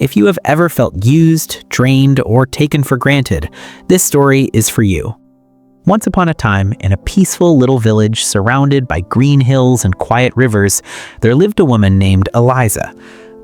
If you have ever felt used, drained, or taken for granted, this story is for you. Once upon a time, in a peaceful little village surrounded by green hills and quiet rivers, there lived a woman named Eliza.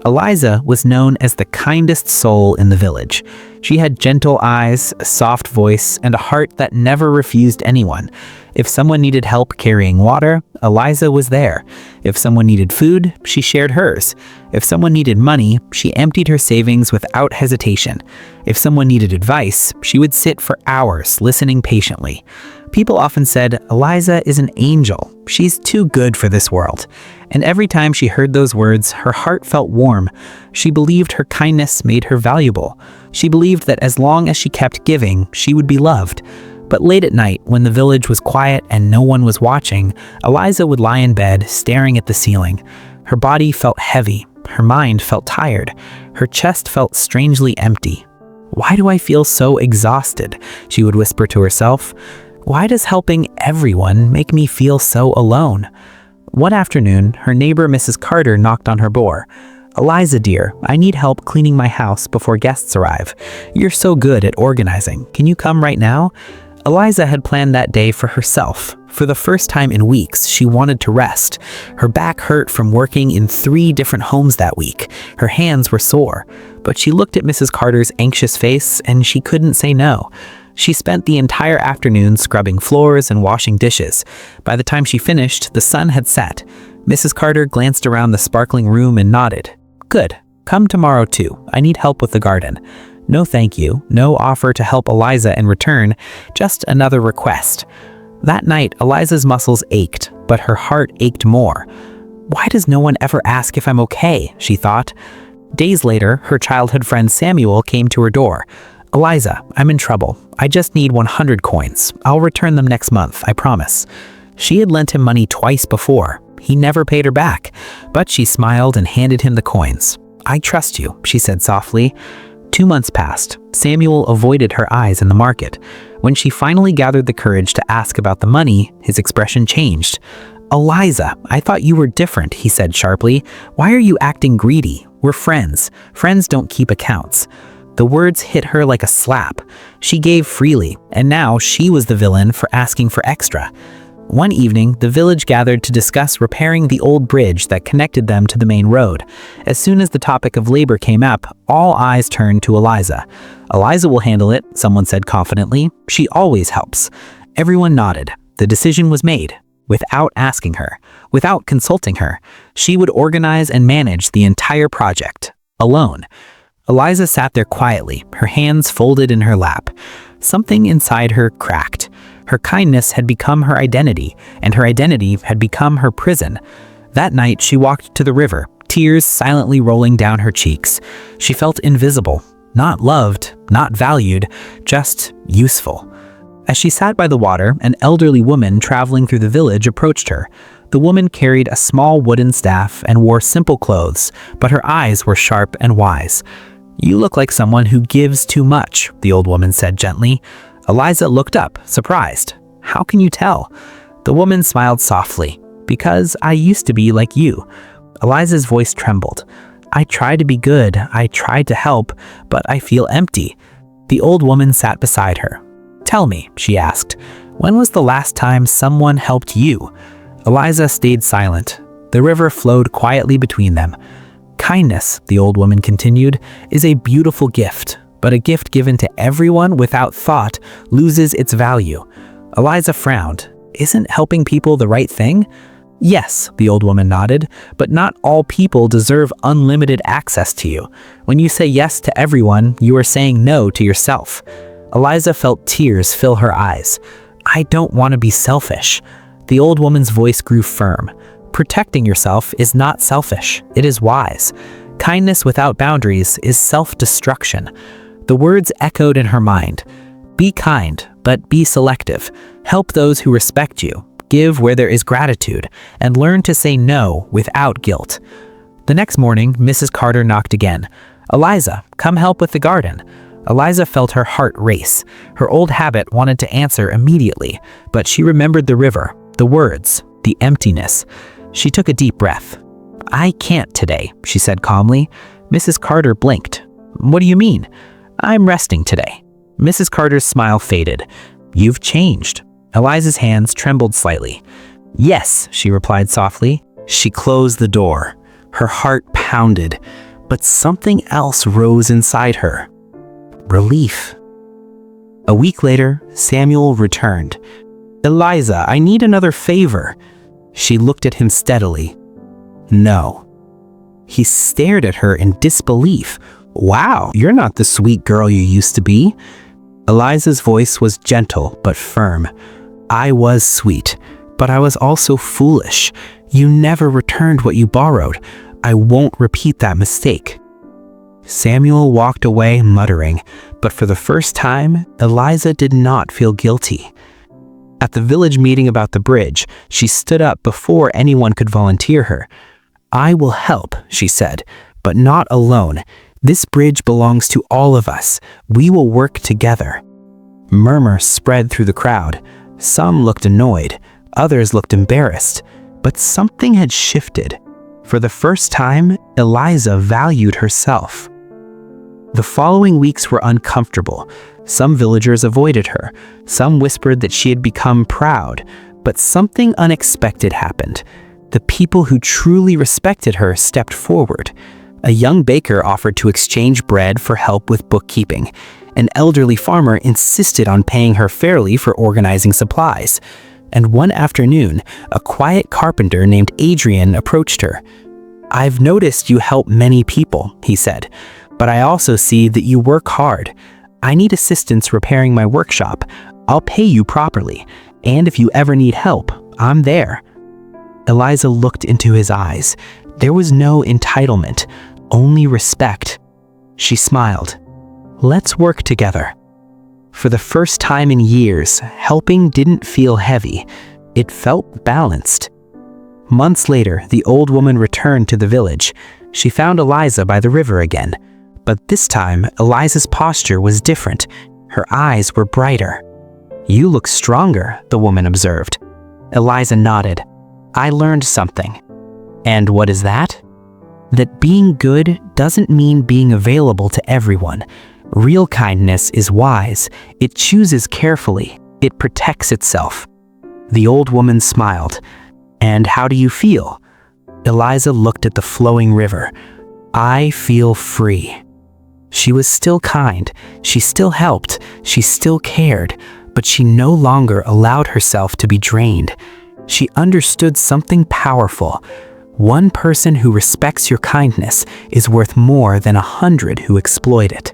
Eliza was known as the kindest soul in the village. She had gentle eyes, a soft voice, and a heart that never refused anyone. If someone needed help carrying water, Eliza was there. If someone needed food, she shared hers. If someone needed money, she emptied her savings without hesitation. If someone needed advice, she would sit for hours listening patiently. People often said, "Eliza is an angel. She's too good for this world." And every time she heard those words, her heart felt warm. She believed her kindness made her valuable. She believed that as long as she kept giving, she would be loved. But late at night, when the village was quiet and no one was watching, Eliza would lie in bed, staring at the ceiling. Her body felt heavy. Her mind felt tired. Her chest felt strangely empty. "Why do I feel so exhausted?" she would whisper to herself. "Why does helping everyone make me feel so alone?" One afternoon, her neighbor Mrs. Carter knocked on her door. "Eliza, dear, I need help cleaning my house before guests arrive. You're so good at organizing. Can you come right now?" Eliza had planned that day for herself. For the first time in weeks, she wanted to rest. Her back hurt from working in 3 different homes that week. Her hands were sore. But she looked at Mrs. Carter's anxious face and she couldn't say no. She spent the entire afternoon scrubbing floors and washing dishes. By the time she finished, the sun had set. Mrs. Carter glanced around the sparkling room and nodded. "Good. Come tomorrow too. I need help with the garden." No thank you, no offer to help Eliza in return, just another request. That night, Eliza's muscles ached, but her heart ached more. "Why does no one ever ask if I'm okay?" she thought. Days later, her childhood friend Samuel came to her door. "Eliza, I'm in trouble. I just need 100 coins. I'll return them next month, I promise." She had lent him money twice before. He never paid her back, but she smiled and handed him the coins. "I trust you," she said softly. 2 months passed. Samuel avoided her eyes in the market. When she finally gathered the courage to ask about the money, his expression changed. "Eliza, I thought you were different," he said sharply. "Why are you acting greedy? We're friends. Friends don't keep accounts." The words hit her like a slap. She gave freely, and now she was the villain for asking for extra. One evening, the village gathered to discuss repairing the old bridge that connected them to the main road. As soon as the topic of labor came up, all eyes turned to Eliza. "Eliza will handle it," someone said confidently. "She always helps." Everyone nodded. The decision was made. Without asking her, without consulting her, she would organize and manage the entire project, alone. Eliza sat there quietly, her hands folded in her lap. Something inside her cracked. Her kindness had become her identity, and her identity had become her prison. That night, she walked to the river, tears silently rolling down her cheeks. She felt invisible, not loved, not valued, just useful. As she sat by the water, an elderly woman traveling through the village approached her. The woman carried a small wooden staff and wore simple clothes, but her eyes were sharp and wise. "You look like someone who gives too much," the old woman said gently. Eliza looked up, surprised. "How can you tell?" The woman smiled softly. "Because I used to be like you." Eliza's voice trembled. "I tried to be good, I tried to help, but I feel empty." The old woman sat beside her. "Tell me," she asked, "when was the last time someone helped you?" Eliza stayed silent. The river flowed quietly between them. "Kindness," the old woman continued, "is a beautiful gift. But a gift given to everyone without thought loses its value." Eliza frowned. "Isn't helping people the right thing?" "Yes," the old woman nodded, "but not all people deserve unlimited access to you. When you say yes to everyone, you are saying no to yourself." Eliza felt tears fill her eyes. "I don't want to be selfish." The old woman's voice grew firm. "Protecting yourself is not selfish. It is wise. Kindness without boundaries is self-destruction." The words echoed in her mind. Be kind, but be selective. Help those who respect you. Give where there is gratitude, and learn to say no without guilt. The next morning, Mrs. Carter knocked again. "Eliza, come help with the garden." Eliza felt her heart race. Her old habit wanted to answer immediately, but she remembered the river, the words, the emptiness. She took a deep breath. "I can't today," she said calmly. Mrs. Carter blinked. "What do you mean?" "I'm resting today." Mrs. Carter's smile faded. "You've changed." Eliza's hands trembled slightly. "Yes," she replied softly. She closed the door. Her heart pounded, but something else rose inside her. Relief. A week later, Samuel returned. "Eliza, I need another favor." She looked at him steadily. "No." He stared at her in disbelief. "Wow, you're not the sweet girl you used to be." Eliza's voice was gentle but firm. "I was sweet, but I was also foolish. You never returned what you borrowed. I won't repeat that mistake." Samuel walked away muttering, but for the first time, Eliza did not feel guilty. At the village meeting about the bridge, she stood up before anyone could volunteer her. "I will help," she said, "but not alone. This bridge belongs to all of us. We will work together." Murmurs spread through the crowd. Some looked annoyed, others looked embarrassed, but something had shifted. For the first time, Eliza valued herself. The following weeks were uncomfortable. Some villagers avoided her. Some whispered that she had become proud. But something unexpected happened. The people who truly respected her stepped forward. A young baker offered to exchange bread for help with bookkeeping. An elderly farmer insisted on paying her fairly for organizing supplies. And one afternoon, a quiet carpenter named Adrian approached her. "I've noticed you help many people," he said, "but I also see that you work hard. I need assistance repairing my workshop. I'll pay you properly, and if you ever need help, I'm there." Eliza looked into his eyes. There was no entitlement, only respect. She smiled. "Let's work together." For the first time in years, helping didn't feel heavy. It felt balanced. Months later, the old woman returned to the village. She found Eliza by the river again. But this time, Eliza's posture was different. Her eyes were brighter. "You look stronger," the woman observed. Eliza nodded. "I learned something." "And what is that?" "That being good doesn't mean being available to everyone. Real kindness is wise. It chooses carefully. It protects itself." The old woman smiled. "And how do you feel?" Eliza looked at the flowing river. "I feel free." She was still kind. She still helped. She still cared. But she no longer allowed herself to be drained. She understood something powerful. One person who respects your kindness is worth more than 100 who exploit it.